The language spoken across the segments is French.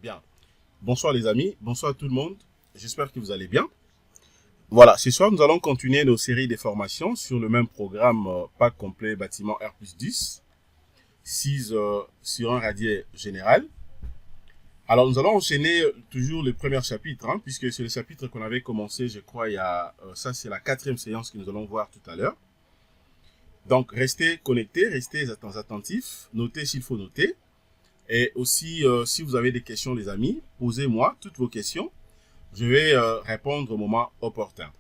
Bien. Bonsoir les amis, bonsoir tout le monde. J'espère que vous allez bien. Voilà, ce soir nous allons continuer nos séries de formations sur le même programme Pack complet bâtiment R+10, 6 sur un radier général. Alors nous allons enchaîner toujours le premier chapitre, puisque c'est le chapitre qu'on avait commencé, je crois, il y a... ça c'est la 4e séance que nous allons voir tout à l'heure. Donc restez connectés, restez attentifs, notez s'il faut noter. Et aussi, si vous avez des questions les amis, posez-moi toutes vos questions. Je vais répondre au moment opportun.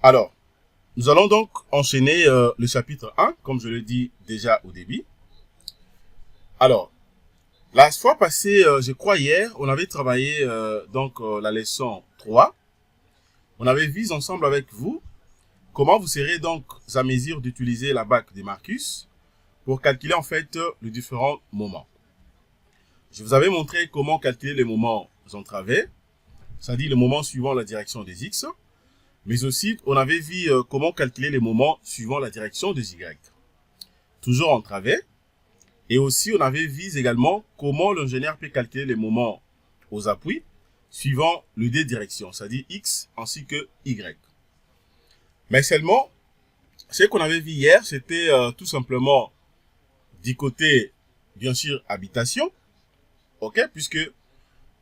Alors, nous allons donc enchaîner le chapitre 1, comme je l'ai dit déjà au début. Alors, la fois passée, je crois hier, on avait travaillé la leçon 3. On avait vu ensemble avec vous comment vous serez donc à mesure d'utiliser la bague de Marcus pour calculer en fait les différents moments. Je vous avais montré comment calculer les moments entravés, c'est-à-dire le moment suivant la direction des X, mais aussi on avait vu comment calculer les moments suivant la direction des Y, toujours entravés. Et aussi on avait vu également comment l'ingénieur peut calculer les moments aux appuis suivant les deux directions, c'est-à-dire X ainsi que Y. Mais seulement, ce qu'on avait vu hier, c'était tout simplement du côté, bien sûr, habitation, ok, puisque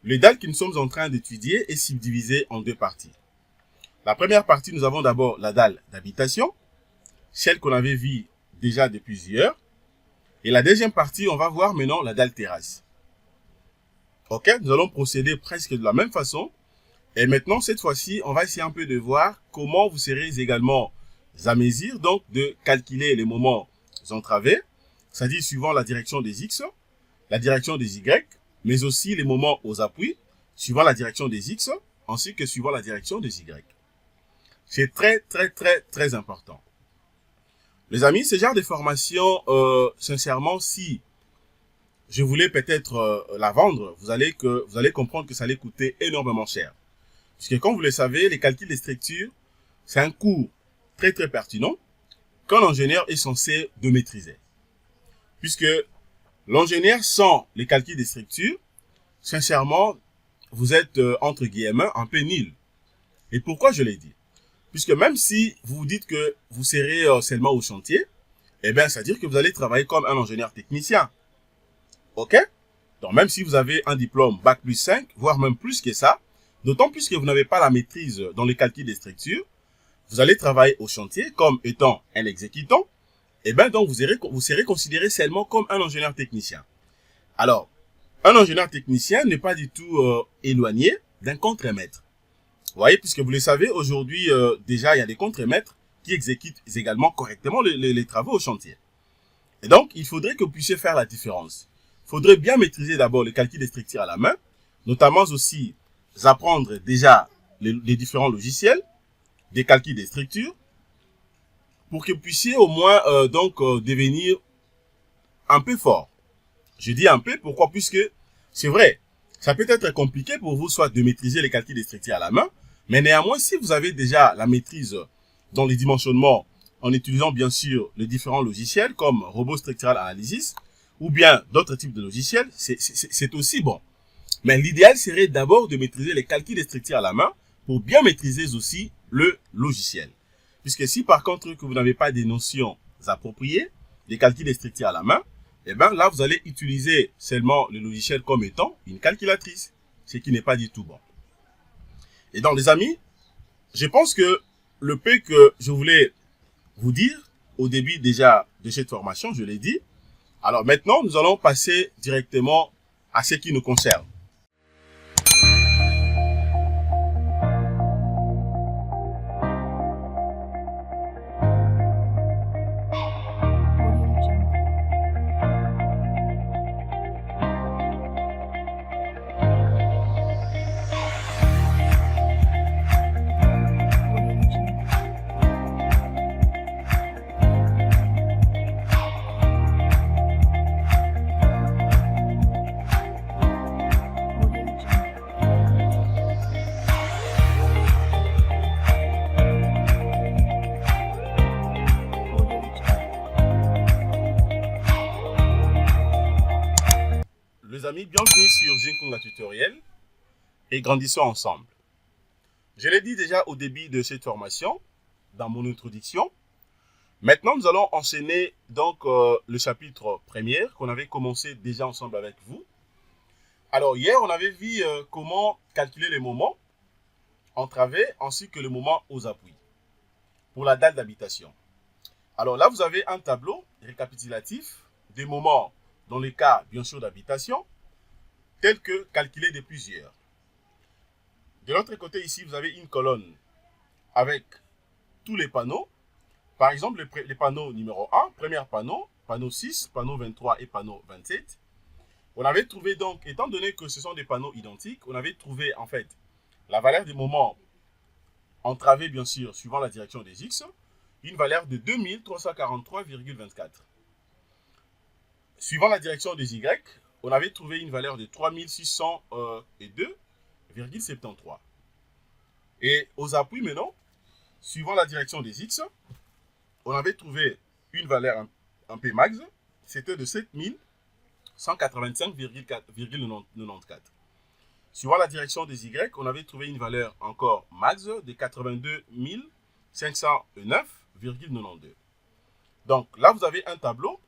les dalles que nous sommes en train d'étudier est subdivisée en deux parties. La première partie, nous avons d'abord la dalle d'habitation, celle qu'on avait vue déjà depuis plusieurs. Et la deuxième partie, on va voir maintenant la dalle terrasse. Ok, nous allons procéder presque de la même façon. Et maintenant, cette fois-ci, on va essayer un peu de voir comment vous serez également à mesure donc de calculer les moments entravés, c'est-à-dire suivant la direction des X, la direction des Y, mais aussi les moments aux appuis, suivant la direction des X, ainsi que suivant la direction des Y. C'est très important. Les amis, ce genre de formation, sincèrement, si je voulais peut-être la vendre, vous allez comprendre que ça allait coûter énormément cher. Puisque comme vous le savez, les calculs de structure, c'est un cours très pertinent qu'un ingénieur est censé de maîtriser. Puisque l'ingénieur sans les calculs de structure, sincèrement, vous êtes entre guillemets un peu nul. Et pourquoi je l'ai dit? Puisque même si vous vous dites que vous serez seulement au chantier, eh bien, ça veut dire que vous allez travailler comme un ingénieur technicien. Ok? Donc, même si vous avez un diplôme Bac+5, voire même plus que ça, d'autant plus que vous n'avez pas la maîtrise dans les calculs des structures, vous allez travailler au chantier comme étant un exécutant, et bien donc vous serez considéré seulement comme un ingénieur technicien. Alors, un ingénieur technicien n'est pas du tout éloigné d'un contremaître. Vous voyez, puisque vous le savez, aujourd'hui, déjà, il y a des contremaîtres qui exécutent également correctement les travaux au chantier. Et donc, il faudrait que vous puissiez faire la différence. Il faudrait bien maîtriser d'abord les calculs des structures à la main, notamment aussi apprendre déjà les différents logiciels, des calculs des structures, pour que vous puissiez au moins devenir un peu fort. Je dis un peu, pourquoi? Puisque c'est vrai, ça peut être compliqué pour vous soit de maîtriser les calculs des structures à la main, mais néanmoins, si vous avez déjà la maîtrise dans les dimensionnements, en utilisant bien sûr les différents logiciels comme Robot Structural Analysis, ou bien d'autres types de logiciels, c'est aussi bon. Mais l'idéal serait d'abord de maîtriser les calculs des structures à la main pour bien maîtriser aussi le logiciel. Puisque si par contre que vous n'avez pas des notions appropriées, des calculs des structures à la main, eh bien là vous allez utiliser seulement le logiciel comme étant une calculatrice, ce qui n'est pas du tout bon. Et donc les amis, je pense que le peu que je voulais vous dire au début déjà de cette formation, je l'ai dit. Alors maintenant, nous allons passer directement à ce qui nous concerne. bienvenue sur Ginkonga Tutoriel et grandissons ensemble. Je l'ai dit déjà au début de cette formation, dans mon introduction. Maintenant, nous allons enchaîner donc le chapitre premier qu'on avait commencé déjà ensemble avec vous. Alors hier, on avait vu comment calculer les moments en travers ainsi que le moment aux appuis pour la dalle d'habitation. Alors là, vous avez un tableau récapitulatif des moments dans les cas, bien sûr, d'habitation, tels que calculer de plusieurs. De l'autre côté, ici, vous avez une colonne avec tous les panneaux. Par exemple, les panneaux numéro 1, premier panneau, panneau 6, panneau 23 et panneau 27. On avait trouvé donc, étant donné que ce sont des panneaux identiques, on avait trouvé en fait la valeur des moments entravés, bien sûr, suivant la direction des X, une valeur de 2343,24. Suivant la direction des Y, on avait trouvé une valeur de 3602,73. Et aux appuis maintenant, suivant la direction des X, on avait trouvé une valeur un peu max, c'était de 7185,94. Suivant la direction des Y, on avait trouvé une valeur encore max de 82 509,92. Donc là, vous avez un tableau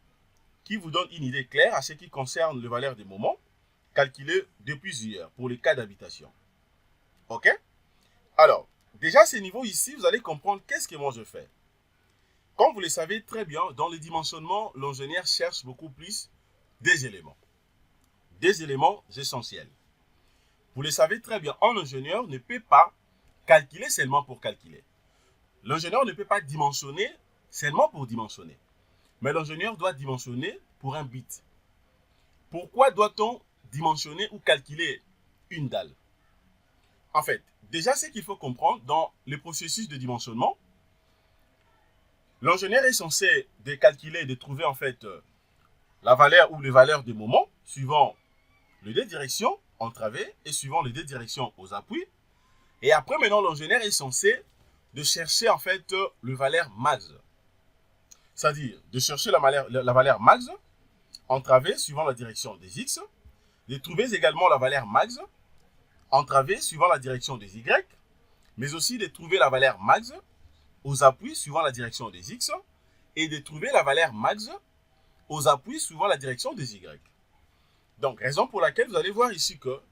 qui vous donne une idée claire à ce qui concerne les valeurs des moments calculées de plusieurs pour les cas d'habitation. OK? Alors, déjà à ce niveau ici, vous allez comprendre qu'est-ce que moi je fais. Comme vous le savez très bien, dans le dimensionnement, l'ingénieur cherche beaucoup plus des éléments essentiels. Vous le savez très bien, un ingénieur ne peut pas calculer seulement pour calculer. L'ingénieur ne peut pas dimensionner seulement pour dimensionner. Mais l'ingénieur doit dimensionner pour un but. Pourquoi doit-on dimensionner ou calculer une dalle? En fait, déjà ce qu'il faut comprendre dans le processus de dimensionnement, l'ingénieur est censé de calculer, de trouver en fait la valeur ou les valeurs des moments suivant les deux directions entravées et suivant les deux directions aux appuis. Et après maintenant, l'ingénieur est censé de chercher en fait le valeur max. C'est-à-dire de chercher la valeur max entravée suivant la direction des X, de trouver également la valeur max entravée suivant la direction des Y, mais aussi de trouver la valeur max aux appuis suivant la direction des X et de trouver la valeur max aux appuis suivant la direction des Y. Donc, raison pour laquelle vous allez voir ici que,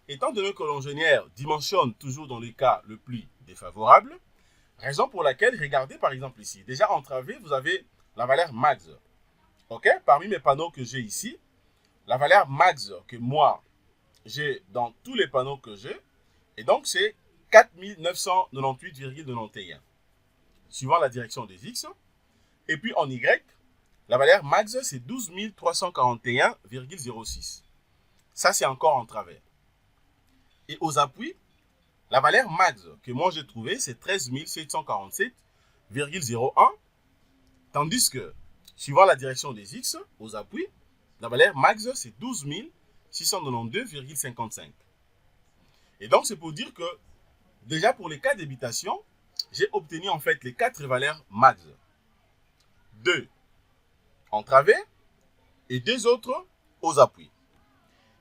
étant donné que l'ingénieur dimensionne toujours dans les cas le plus défavorable, raison pour laquelle, regardez par exemple ici, déjà entravé, vous avez la valeur max. OK? Parmi mes panneaux que j'ai ici, la valeur max que moi, j'ai dans tous les panneaux que j'ai, et donc c'est 4998,91, suivant la direction des X. Et puis en Y, la valeur max, c'est 12341,06. Ça, c'est encore en travers. Et aux appuis, la valeur max que moi j'ai trouvée, c'est 13747,01. Tandis que, suivant la direction des X, aux appuis, la valeur max, c'est 12692,55. Et donc, c'est pour dire que, déjà pour les cas d'habitation, j'ai obtenu en fait les 4 valeurs max. 2 entravés et 2 autres aux appuis.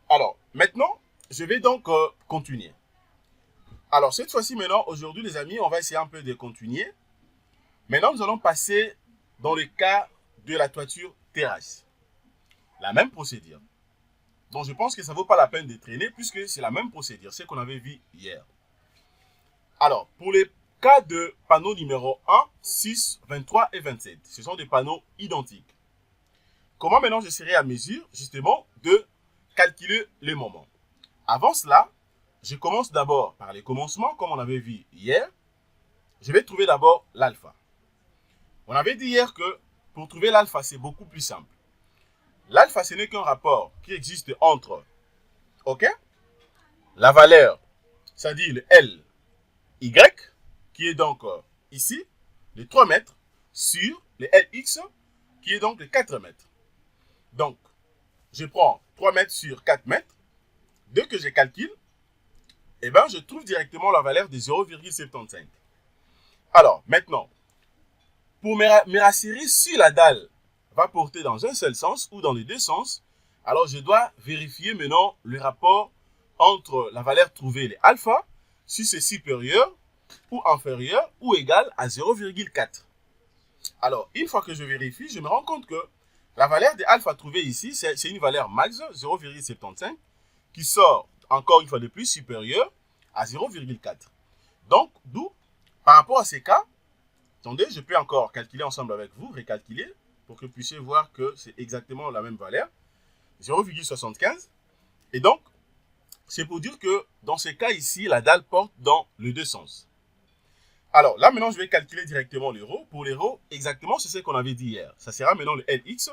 Alors, maintenant, je vais donc continuer. Alors, cette fois-ci, maintenant, aujourd'hui, les amis, on va essayer un peu de continuer. Maintenant, nous allons passer dans le cas de la toiture terrasse. La même procédure. Donc, je pense que ça ne vaut pas la peine de traîner puisque c'est la même procédure, ce qu'on avait vu hier. Alors, pour les cas de panneaux numéro 1, 6, 23 et 27, ce sont des panneaux identiques. Comment maintenant je serai à mesure, justement, de calculer les moments? Avant cela, je commence d'abord par les commencements, comme on avait vu hier. Je vais trouver d'abord l'alpha. On avait dit hier que pour trouver l'alpha, c'est beaucoup plus simple. L'alpha, ce n'est qu'un rapport qui existe entre, OK, la valeur, c'est-à-dire le LY, qui est donc ici, les 3 mètres, sur le LX, qui est donc les 4 mètres. Donc, je prends 3 mètres sur 4 mètres. Dès que je calcule, eh bien, je trouve directement la valeur de 0,75. Alors, maintenant, pour me rassurer si la dalle va porter dans un seul sens ou dans les deux sens, Alors, je dois vérifier maintenant le rapport entre la valeur trouvée, les alpha, si c'est supérieur ou inférieur ou égal à 0,4. Alors, une fois que je vérifie, je me rends compte que la valeur des alpha trouvée ici, c'est une valeur max 0,75 qui sort encore une fois de plus supérieure à 0,4. Donc, d'où, par rapport à ces cas, attendez, je peux encore calculer ensemble avec vous, récalculer, pour que vous puissiez voir que c'est exactement la même valeur, 0,75. Et donc, c'est pour dire que dans ces cas ici, la dalle porte dans les deux sens. Alors là, maintenant, je vais calculer directement le ρ. Pour les ρ, exactement, c'est ce qu'on avait dit hier. Ça sera maintenant le Lx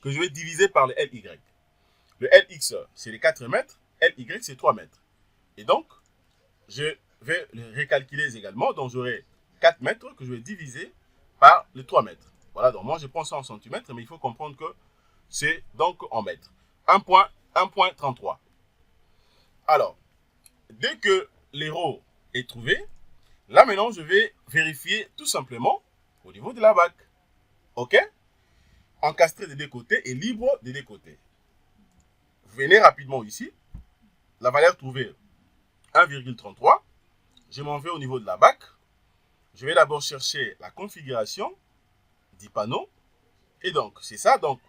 que je vais diviser par le Ly. Le Lx, c'est les 4 mètres. Ly, c'est 3 mètres. Et donc, je vais le récalculer également. Donc, j'aurai 4 mètres que je vais diviser par les 3 mètres. Voilà, donc moi, je prends ça en centimètres, mais il faut comprendre que c'est donc en mètres. 1,33. Alors, dès que les ρ est trouvé, là, maintenant, je vais vérifier tout simplement au niveau de la bac. OK? Encastré des deux côtés et libre des deux côtés. Vous venez rapidement ici. La valeur trouvée, 1,33. Je m'en vais au niveau de la bac. Je vais d'abord chercher la configuration du panneau. Et donc, c'est ça. Donc,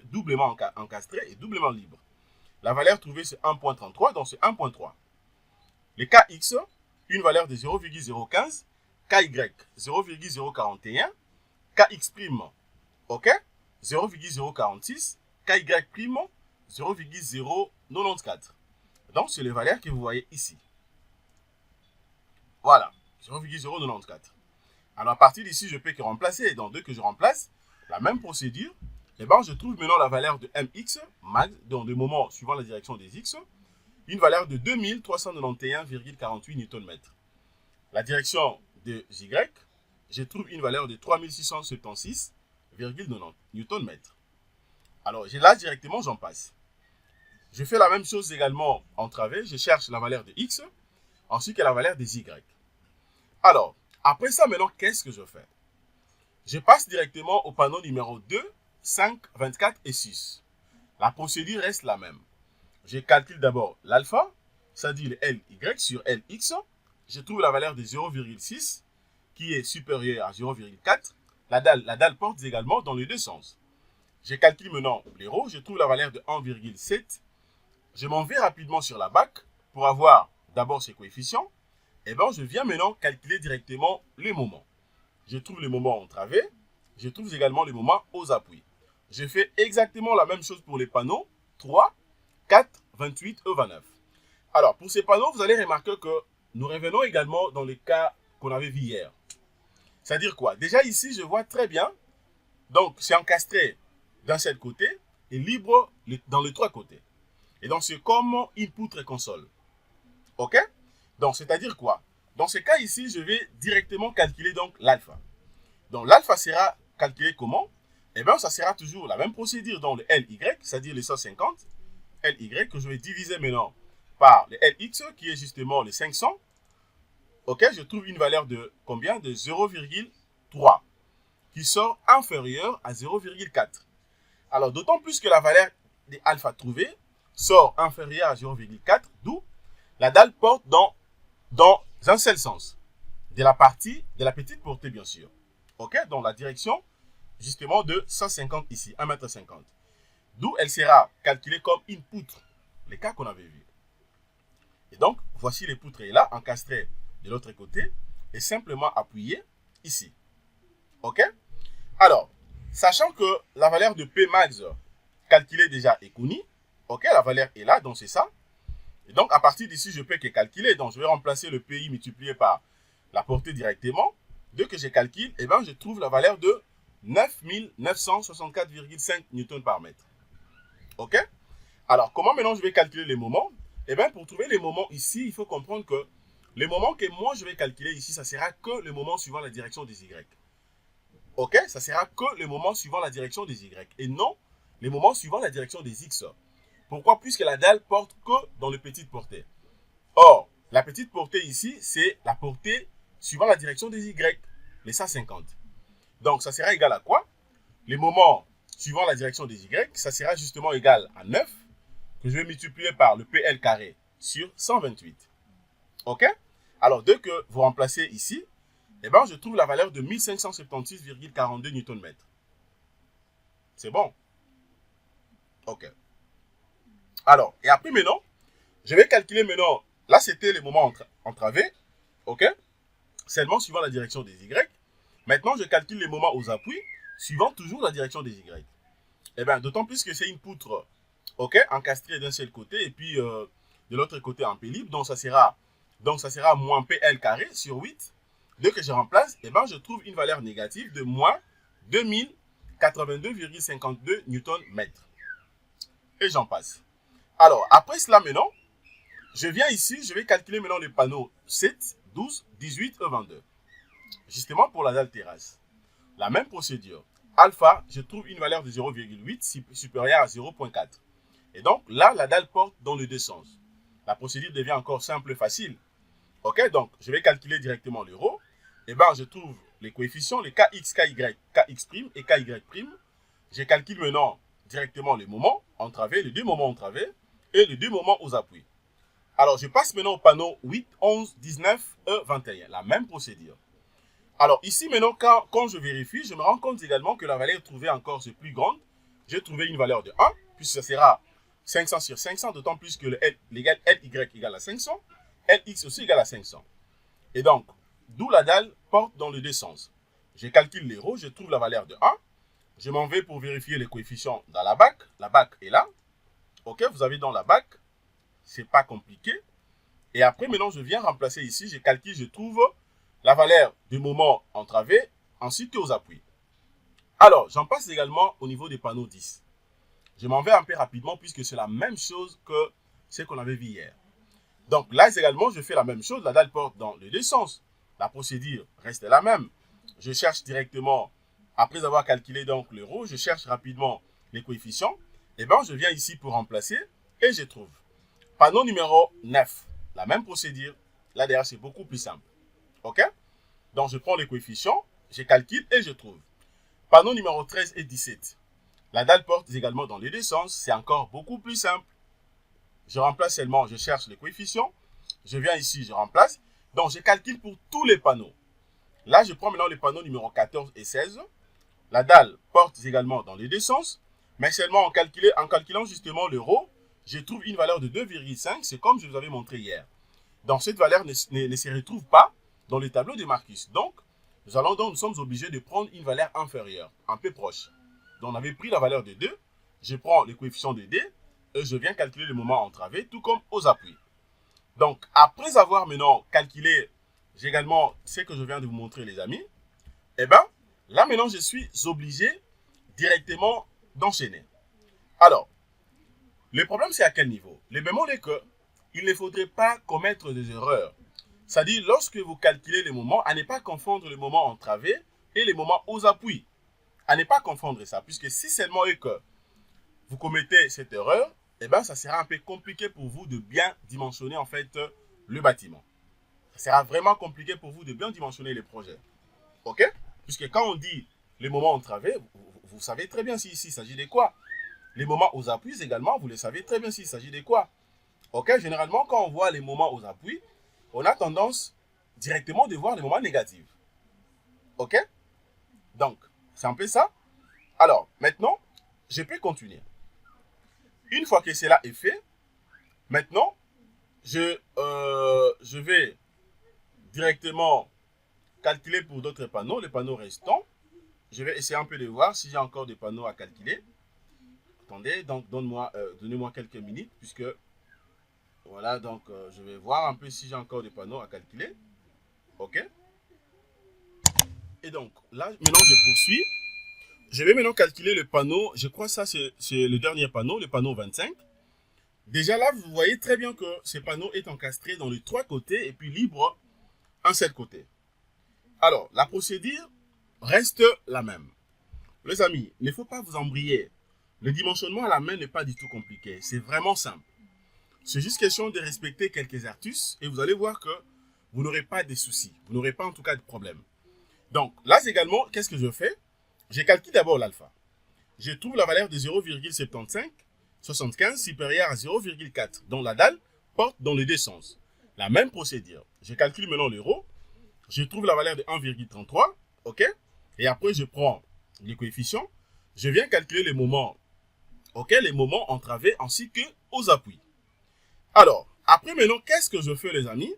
doublement encastré et doublement libre. La valeur trouvée, c'est 1,33. Donc, c'est 1,3. Les Kx, une valeur de 0,015, Ky 0,041, Kx', ok, 0,046, Ky' 0,094. Donc, c'est les valeurs que vous voyez ici. Voilà, 0,094. Alors, à partir d'ici, je peux que remplacer. Donc, dès que je remplace, la même procédure, eh ben, je trouve maintenant la valeur de mx, max, dans le moment suivant la direction des x, une valeur de 2391,48 Nm. La direction de y, je trouve une valeur de 3676,90 Nm. Alors, là, directement, j'en passe. Je fais la même chose également en travers. Je cherche la valeur de x, ainsi que la valeur des y. Alors, après ça, maintenant, qu'est-ce que je fais? Je passe directement au panneau numéro 2, 5, 24 et 6. La procédure reste la même. Je calcule d'abord l'alpha, c'est-à-dire le Ly sur Lx. Je trouve la valeur de 0,6 qui est supérieure à 0,4. La dalle porte également dans les deux sens. Je calcule maintenant les ρ. Je trouve la valeur de 1,7. Je m'en vais rapidement sur la bac pour avoir d'abord ces coefficients. Et bien, je viens maintenant calculer directement les moments. Je trouve les moments en travers. Je trouve également les moments aux appuis. Je fais exactement la même chose pour les panneaux 3, 4, 28 et 29. Alors, pour ces panneaux, vous allez remarquer que nous revenons également dans les cas qu'on avait vu hier. C'est-à-dire quoi? Déjà ici, je vois très bien. Donc, c'est encastré d'un seul côté et libre dans les trois côtés. Et donc, c'est comme une poutre console. OK? Donc, c'est-à-dire quoi? Dans ce cas ici, je vais directement calculer donc l'alpha. Donc, l'alpha sera calculé comment? Eh bien, ça sera toujours la même procédure dans le Ly, c'est-à-dire les 150. Ly que je vais diviser maintenant par le Lx qui est justement les 500. Ok, je trouve une valeur de combien? De 0,3 qui sort inférieure à 0,4. Alors, d'autant plus que la valeur des alpha trouvée sort inférieure à 0,4, d'où la dalle porte dans un seul sens. De la petite portée, bien sûr. Ok, dans la direction justement de 150 ici, 1,50 m. D'où elle sera calculée comme une poutre, les cas qu'on avait vus. Et donc, voici les poutres là, encastrées de l'autre côté, et simplement appuyées ici. OK? Alors, sachant que la valeur de P max calculée déjà est connue, OK, la valeur est là, donc c'est ça. Et donc, à partir d'ici, je peux que calculer. Donc, je vais remplacer le PI multiplié par la portée directement. Dès que je calcule, eh ben, je trouve la valeur de 9964,5 Newton par mètre. OK? Alors, comment maintenant je vais calculer les moments? Eh bien, pour trouver les moments ici, il faut comprendre que les moments que moi je vais calculer ici, ça sera que le moment suivant la direction des Y. OK? Ça sera que le moment suivant la direction des Y. Et non les moments suivant la direction des X. Pourquoi? Puisque la dalle porte que dans le petite portée. Or, la petite portée ici, c'est la portée suivant la direction des Y, les 150. Donc, ça sera égal à quoi? Les moments suivant la direction des Y, ça sera justement égal à 9 que je vais multiplier par le PL carré sur 128. OK? Alors, dès que vous remplacez ici, eh ben, je trouve la valeur de 1576,42 Nm. C'est bon? OK. Alors, et après maintenant, je vais calculer maintenant, là c'était les moments entravés, OK? Seulement suivant la direction des Y. Maintenant, je calcule les moments aux appuis, suivant toujours la direction des Y. Eh bien, d'autant plus que c'est une poutre, OK, encastrée d'un seul côté, et puis de l'autre côté en P libre, donc ça sera moins PL carré sur 8. Dès que je remplace, eh ben, je trouve une valeur négative de moins 2082,52 Nm. Et j'en passe. Alors, après cela maintenant, je viens ici, je vais calculer maintenant les panneaux 7, 12, 18 et 22. Justement pour la dalle terrasse. La même procédure. Alpha, je trouve une valeur de 0,8 supérieure à 0,4. Et donc là, la dalle porte dans les deux sens. La procédure devient encore simple et facile. OK, donc je vais calculer directement le rho. Et bien, je trouve les coefficients, les kx, ky, kx' et ky'. Je calcule maintenant directement les moments entravés, les deux moments entravés et les deux moments aux appuis. Alors, je passe maintenant au panneau 8, 11, 19 et 21. La même procédure. Alors, ici, maintenant, quand je vérifie, je me rends compte également que la valeur trouvée encore c'est plus grande. J'ai trouvé une valeur de 1, puisque ça sera 500 sur 500, d'autant plus que le L égale LY égale à 500, LX aussi égale à 500. Et donc, d'où la dalle porte dans les deux sens. Je calcule les rho, je trouve la valeur de 1. Je m'en vais pour vérifier les coefficients dans la BAC. La BAC est là. OK, vous avez dans la BAC. C'est pas compliqué. Et après, maintenant, je viens remplacer ici. Je calcule, je trouve la valeur du moment entravé ainsi qu'aux appuis. Alors, j'en passe également au niveau des panneaux 10. Je m'en vais un peu rapidement puisque c'est la même chose que ce qu'on avait vu hier. Donc là également, je fais la même chose. La dalle porte dans les deux sens. La procédure reste la même. Je cherche directement, après avoir calculé donc le rho, je cherche rapidement les coefficients. Et bien, je viens ici pour remplacer et je trouve. Panneau numéro 9. La même procédure. Là derrière, c'est beaucoup plus simple. OK? Donc, je prends les coefficients, je calcule et je trouve. Panneau numéro 13 et 17. La dalle porte également dans les deux sens. C'est encore beaucoup plus simple. Je remplace seulement, je cherche les coefficients. Je viens ici, je remplace. Donc, je calcule pour tous les panneaux. Là, je prends maintenant les panneaux numéro 14 et 16. La dalle porte également dans les deux sens. Mais seulement en calculant justement le rho, je trouve une valeur de 2,5. C'est comme je vous avais montré hier. Donc, cette valeur ne se retrouve pas dans le tableau de Marcus. Donc, nous sommes obligés de prendre une valeur inférieure, un peu proche. Donc, on avait pris la valeur de 2. Je prends le coefficient de D et je viens calculer le moment entravé, tout comme aux appuis. Donc, après avoir maintenant calculé également ce que je viens de vous montrer, les amis, eh bien, là maintenant, je suis obligé directement d'enchaîner. Alors, le problème, c'est à quel niveau? Le bémol est que il ne faudrait pas commettre des erreurs. C'est-à-dire, lorsque vous calculez les moments, à ne pas confondre les moments entravés et les moments aux appuis. À ne pas confondre ça, puisque si seulement est que vous commettez cette erreur, eh bien, ça sera un peu compliqué pour vous de bien dimensionner en fait le bâtiment. Ça sera vraiment compliqué pour vous de bien dimensionner les projets. OK? Puisque quand on dit les moments entravés, vous savez très bien s'il s'agit de quoi. Les moments aux appuis également, vous le savez très bien s'il s'agit de quoi. OK? Généralement, quand on voit les moments aux appuis, on a tendance directement de voir les moments négatifs. OK? Donc, c'est un peu ça. Alors, maintenant, je peux continuer. Une fois que cela est fait, maintenant, je vais directement calculer pour d'autres panneaux, les panneaux restants. Je vais essayer un peu de voir si j'ai encore des panneaux à calculer. Attendez, donc donnez-moi quelques minutes, puisque voilà, donc je vais voir un peu si j'ai encore des panneaux à calculer. OK? Et donc, là, maintenant, je poursuis. Je vais maintenant calculer le panneau. Je crois que ça, c'est le dernier panneau, le panneau 25. Déjà là, vous voyez très bien que ce panneau est encastré dans les trois côtés et puis libre un seul côté. Alors, la procédure reste la même. Les amis, il ne faut pas vous embrayer. Le dimensionnement à la main n'est pas du tout compliqué. C'est vraiment simple. C'est juste question de respecter quelques astuces et vous allez voir que vous n'aurez pas de soucis. Vous n'aurez pas en tout cas de problème. Donc, là également, qu'est-ce que je fais? Je calcule d'abord l'alpha. je trouve la valeur de 0,75 supérieure à 0,4. Donc la dalle porte dans les deux sens. La même procédure. Je calcule maintenant l'euro. Je trouve la valeur de 1,33. OK? Et après, je prends les coefficients. Je viens calculer les moments. OK? Les moments entravés ainsi que aux appuis. Alors, après maintenant, qu'est-ce que je fais, les amis?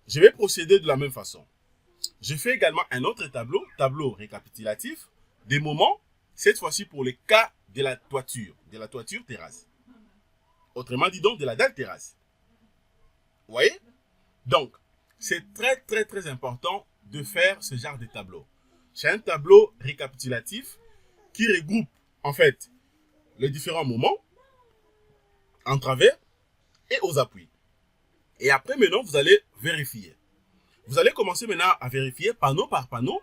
Je vais procéder de la même façon. Je fais également un autre tableau récapitulatif des moments, cette fois-ci pour le cas de la toiture terrasse. Autrement dit donc, de la dalle terrasse. Vous voyez? Donc, c'est très important de faire ce genre de tableau. C'est un tableau récapitulatif qui regroupe, en fait, les différents moments en travers et aux appuis. Et après, maintenant, vous allez vérifier. Vous allez commencer maintenant à vérifier panneau par panneau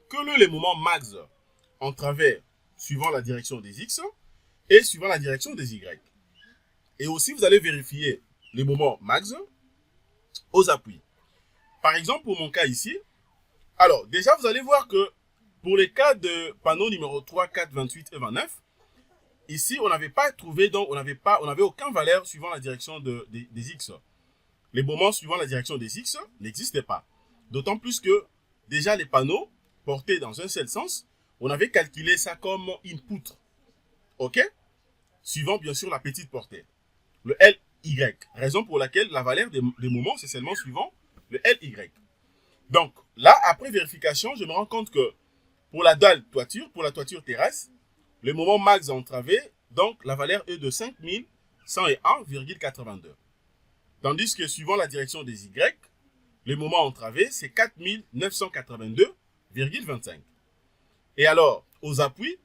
que les moments max en travers suivant la direction des X et suivant la direction des Y. Et aussi, vous allez vérifier les moments max aux appuis. Par exemple, pour mon cas ici, alors déjà, vous allez voir que pour les cas de panneaux numéro 3, 4, 28 et 29, ici, on n'avait pas trouvé, donc on n'avait aucune valeur suivant la direction des X. Les moments suivant la direction des X n'existaient pas. D'autant plus que déjà les panneaux portés dans un seul sens, on avait calculé ça comme une poutre. OK? Suivant bien sûr la petite portée. Le LY. Raison pour laquelle la valeur des moments, c'est seulement suivant le LY. Donc là, après vérification, je me rends compte que pour la dalle toiture, pour la toiture terrasse, le moment max entravé, donc la valeur est de 5101,82. Tandis que suivant la direction des Y, le moment entravé, c'est 4982,25. Et alors, aux appuis,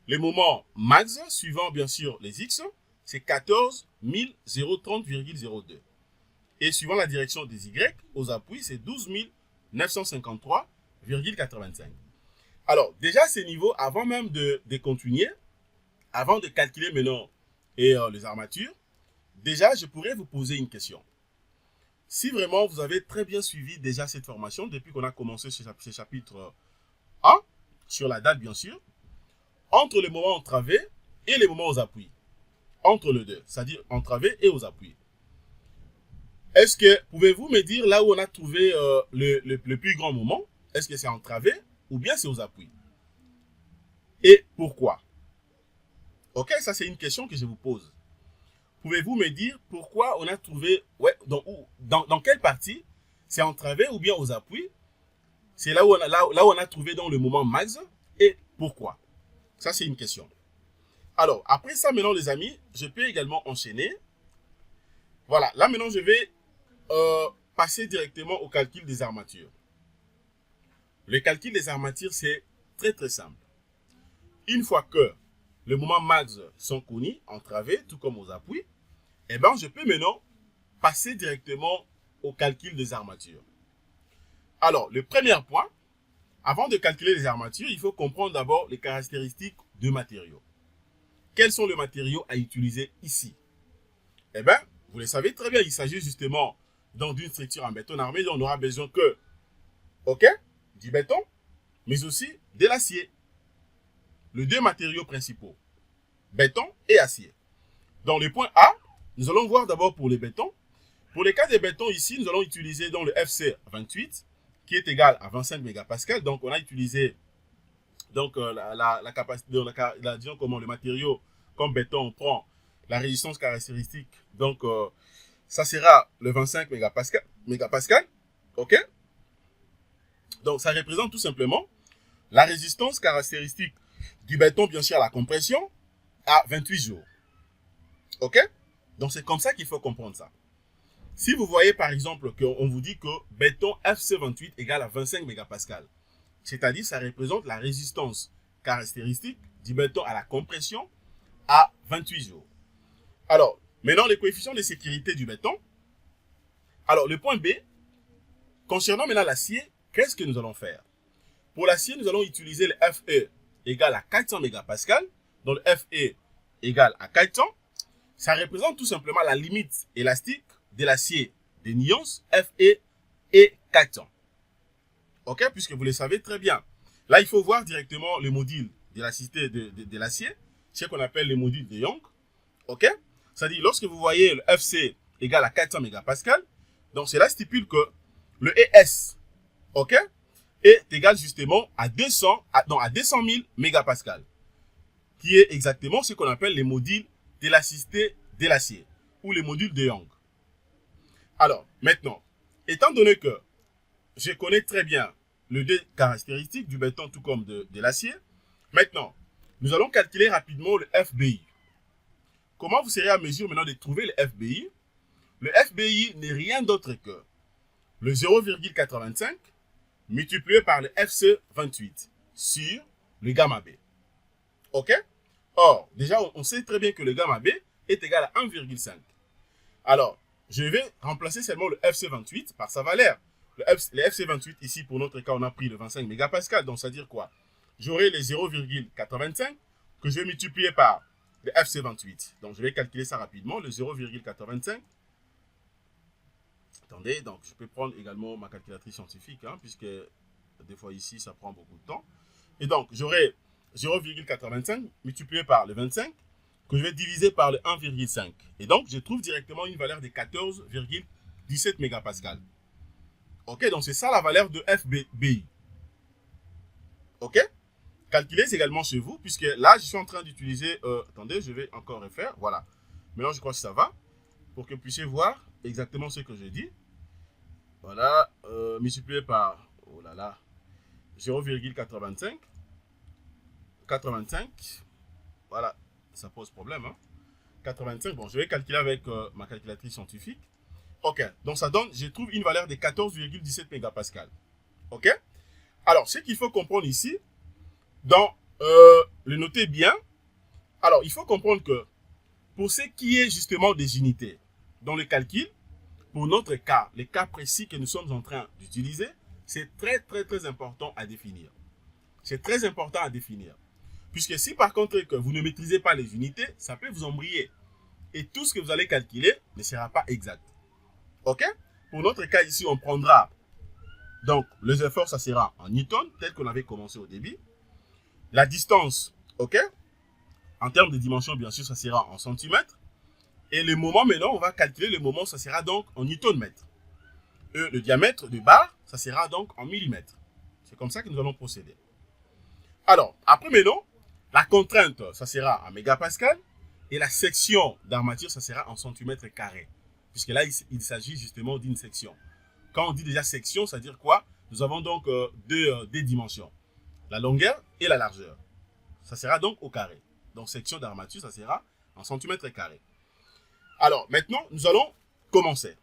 le moment max, suivant bien sûr les X, c'est 14030,02. Et suivant la direction des Y, aux appuis, c'est 12953,85. Alors, déjà, ces niveaux, avant même de continuer, avant de calculer maintenant les armatures, déjà, je pourrais vous poser une question. Si vraiment vous avez très bien suivi déjà cette formation, depuis qu'on a commencé ce chapitre 1, sur la date bien sûr, entre les moments entravés et les moments aux appuis, entre les deux, c'est-à-dire entravés et aux appuis. Est-ce que, pouvez-vous me dire là où on a trouvé le plus grand moment? Est-ce que c'est entravé ou bien c'est aux appuis? Et pourquoi? Ok, ça c'est une question que je vous pose. Pouvez-vous me dire pourquoi on a trouvé, dans quelle partie c'est entravé ou bien aux appuis? C'est là où on a trouvé dans le moment max et pourquoi? Ça c'est une question. Alors, après ça maintenant les amis, je peux également enchaîner. Voilà, là maintenant je vais passer directement au calcul des armatures. Le calcul des armatures c'est très simple. Une fois que les moments max sont connus, entravés, tout comme aux appuis, eh bien, je peux maintenant passer directement au calcul des armatures. Alors, le premier point, avant de calculer les armatures, il faut comprendre d'abord les caractéristiques de matériaux. Quels sont les matériaux à utiliser ici? Eh bien, vous le savez très bien, il s'agit justement d'une structure en béton armé dont on aura besoin que, ok, du béton, mais aussi de l'acier. Les deux matériaux principaux, béton et acier. Dans le point A, nous allons voir d'abord pour les bétons. Pour les cas des bétons ici, nous allons utiliser le FC28 qui est égal à 25 mégapascales. Donc, on a utilisé la capacité, disons comment le matériau comme béton, on prend la résistance caractéristique. Donc, ça sera le 25 mégapascal. OK? Donc, ça représente tout simplement la résistance caractéristique du béton, bien sûr, à la compression, à 28 jours. OK? Donc, c'est comme ça qu'il faut comprendre ça. Si vous voyez, par exemple, qu'on vous dit que béton FC28 égale à 25 mégapascal, c'est-à-dire ça représente la résistance caractéristique du béton à la compression à 28 jours. Alors, maintenant, les coefficients de sécurité du béton. Alors, le point B, concernant maintenant l'acier, qu'est-ce que nous allons faire? Pour l'acier, nous allons utiliser le Fe égal à 400 mégapascal. Donc, le Fe égal à 400. Ça représente tout simplement la limite élastique de l'acier de nuance Fe et 400. Ok, puisque vous le savez très bien. Là, il faut voir directement le module d'élasticité de l'acier. ce qu'on appelle les modules de Young. OK? C'est-à-dire, lorsque vous voyez le FC égale à 400 mégapascales, donc cela stipule que le ES, OK, est égal justement à 200 000 mégapascales, qui est exactement ce qu'on appelle les modules d'élasticité de l'acier, ou les modules de Young. Alors, maintenant, étant donné que je connais très bien les deux caractéristiques du béton tout comme de l'acier, maintenant, nous allons calculer rapidement le FBI. Comment vous serez à mesure maintenant de trouver le FBI? Le FBI n'est rien d'autre que le 0,85 multiplié par le FC28 sur le gamma B. OK? Or, déjà, on sait très bien que le gamma B est égal à 1,5. Alors, je vais remplacer seulement le FC28 par sa valeur. Le FC28, ici, pour notre cas, on a pris le 25 mégapascales. Donc, ça veut dire quoi? J'aurai les 0,85 que je vais multiplier par le FC28. Donc, je vais calculer ça rapidement. Le 0,85. Attendez, donc je peux prendre également ma calculatrice scientifique, hein, puisque des fois ici, ça prend beaucoup de temps. Et donc, j'aurai 0,85 multiplié par le 25, que je vais diviser par le 1,5. Et donc, je trouve directement une valeur de 14,17 mégapascales. OK, donc c'est ça la valeur de FBI. OK? Calculez également chez vous, puisque là, je suis en train d'utiliser... attendez, je vais encore refaire. Voilà. Maintenant, je crois que ça va. Pour que vous puissiez voir exactement ce que je dis. Voilà. Multiplié par... Oh là là. 0,85. 85. Voilà. Ça pose problème. Hein. 85. Bon, je vais calculer avec ma calculatrice scientifique. OK. Donc, ça donne... Je trouve une valeur de 14,17 mégapascales. OK? Alors, ce qu'il faut comprendre ici... Donc, le notez bien. Alors, il faut comprendre que pour ce qui est justement des unités dans le calcul, pour notre cas, les cas précis que nous sommes en train d'utiliser, c'est très important à définir. C'est très important à définir. Puisque si par contre que vous ne maîtrisez pas les unités, ça peut vous embrayer. Et tout ce que vous allez calculer ne sera pas exact. OK? Pour notre cas ici, on prendra donc les efforts, ça sera en newton, tel qu'on avait commencé au début. La distance, OK? En termes de dimension, bien sûr, ça sera en centimètres. Et le moment, maintenant, on va calculer le moment, ça sera donc en newton-mètre. Et le diamètre de barre, ça sera donc en millimètres. C'est comme ça que nous allons procéder. Alors, après maintenant, la contrainte, ça sera en mégapascal. Et la section d'armature, ça sera en centimètres carrés. Puisque là, il s'agit justement d'une section. Quand on dit déjà section, ça veut dire quoi? Nous avons donc deux dimensions. La longueur et la largeur. Ça sera donc au carré. Donc, section d'armature, ça sera en centimètres carrés. Alors, maintenant, nous allons commencer.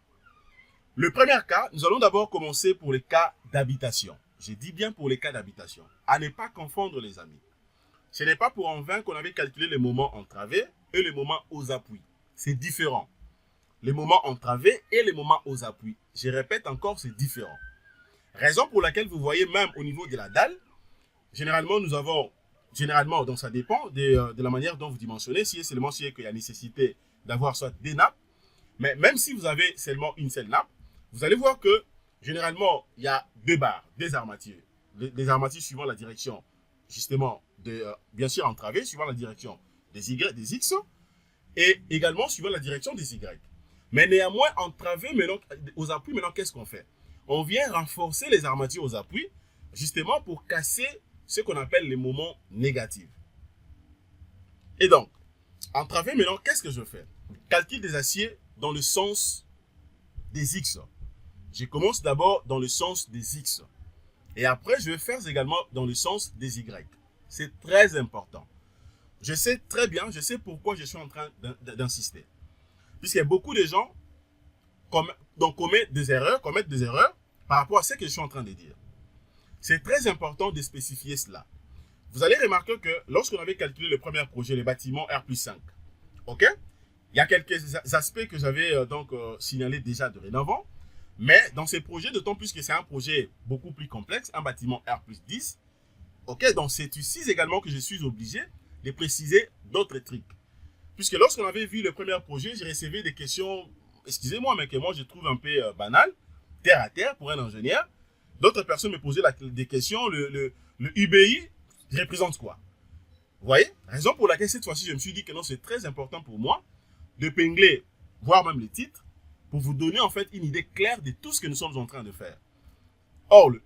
Le premier cas, nous allons d'abord commencer pour les cas d'habitation. Je dis bien pour les cas d'habitation. À ne pas confondre, les amis. Ce n'est pas pour en vain qu'on avait calculé les moments entravés et les moments aux appuis. C'est différent. Les moments entravés et les moments aux appuis. Je répète encore, c'est différent. Raison pour laquelle vous voyez même au niveau de la dalle, généralement, nous avons... Généralement, donc ça dépend de la manière dont vous dimensionnez. Si seulement qu'il y a nécessité d'avoir soit des nappes, mais même si vous avez seulement une seule nappe, vous allez voir que généralement, il y a deux barres, des armatures. Les armatures suivant la direction, justement, bien sûr entravées, suivant la direction des Y, des X, et également suivant la direction des Y. Mais néanmoins, entravées, maintenant, aux appuis, maintenant, qu'est-ce qu'on fait? On vient renforcer les armatures aux appuis, justement pour casser ce qu'on appelle les moments négatifs. Et donc, entravé, maintenant, qu'est-ce que je fais? Calcul des aciers dans le sens des X. Je commence d'abord dans le sens des X. Et après, je vais faire également dans le sens des Y. C'est très important. Je sais très bien, je sais pourquoi je suis en train d'insister. Puisque beaucoup de gens commettent des erreurs par rapport à ce que je suis en train de dire. C'est très important de spécifier cela. Vous allez remarquer que lorsqu'on avait calculé le premier projet, les bâtiments R+5, OK? Il y a quelques aspects que j'avais signalés déjà dorénavant. Mais dans ces projets, d'autant plus que c'est un projet beaucoup plus complexe, un bâtiment R+10, OK? Donc c'est ici également que je suis obligé de préciser d'autres trucs. Puisque lorsqu'on avait vu le premier projet, j'ai reçu des questions, excusez-moi, mais que moi je trouve un peu banales, terre à terre pour un ingénieur. D'autres personnes me posaient des questions, le UBI représente quoi? Vous voyez? Raison pour laquelle cette fois-ci, je me suis dit que non, c'est très important pour moi de pingler, voire même les titres, pour vous donner en fait une idée claire de tout ce que nous sommes en train de faire. Or, le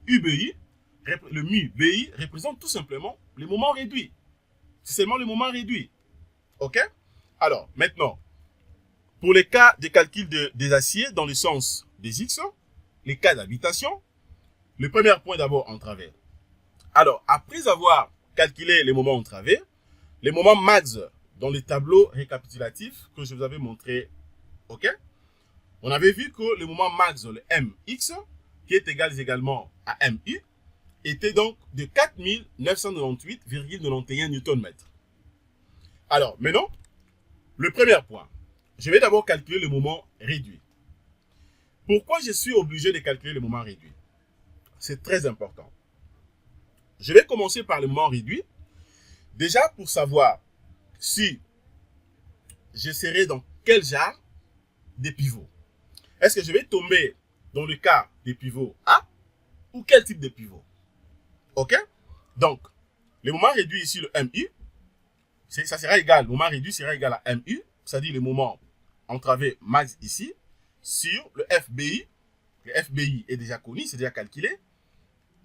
MUBI représente tout simplement les moments réduits. C'est seulement les moments réduits. OK? Alors, maintenant, pour les cas de calcul des aciers dans le sens des X, les cas d'habitation, le premier point d'abord en travers. Alors, après avoir calculé les moments en travers, les moments max dans les tableaux récapitulatifs que je vous avais montré, OK? On avait vu que le moment max, le MX, qui est égal également à MU, était donc de 4998,91 Nm. Alors, maintenant, le premier point. Je vais d'abord calculer le moment réduit. Pourquoi je suis obligé de calculer le moment réduit? C'est très important. Je vais commencer par le moment réduit. Déjà pour savoir si je serai dans quel genre de pivot. Est-ce que je vais tomber dans le cas des pivots A ou quel type de pivot? OK? Donc, le moment réduit ici, le MU, ça sera égal, le moment réduit sera égal à MU, c'est-à-dire le moment entravé max ici, sur le FBI. Le FBI est déjà connu, c'est déjà calculé,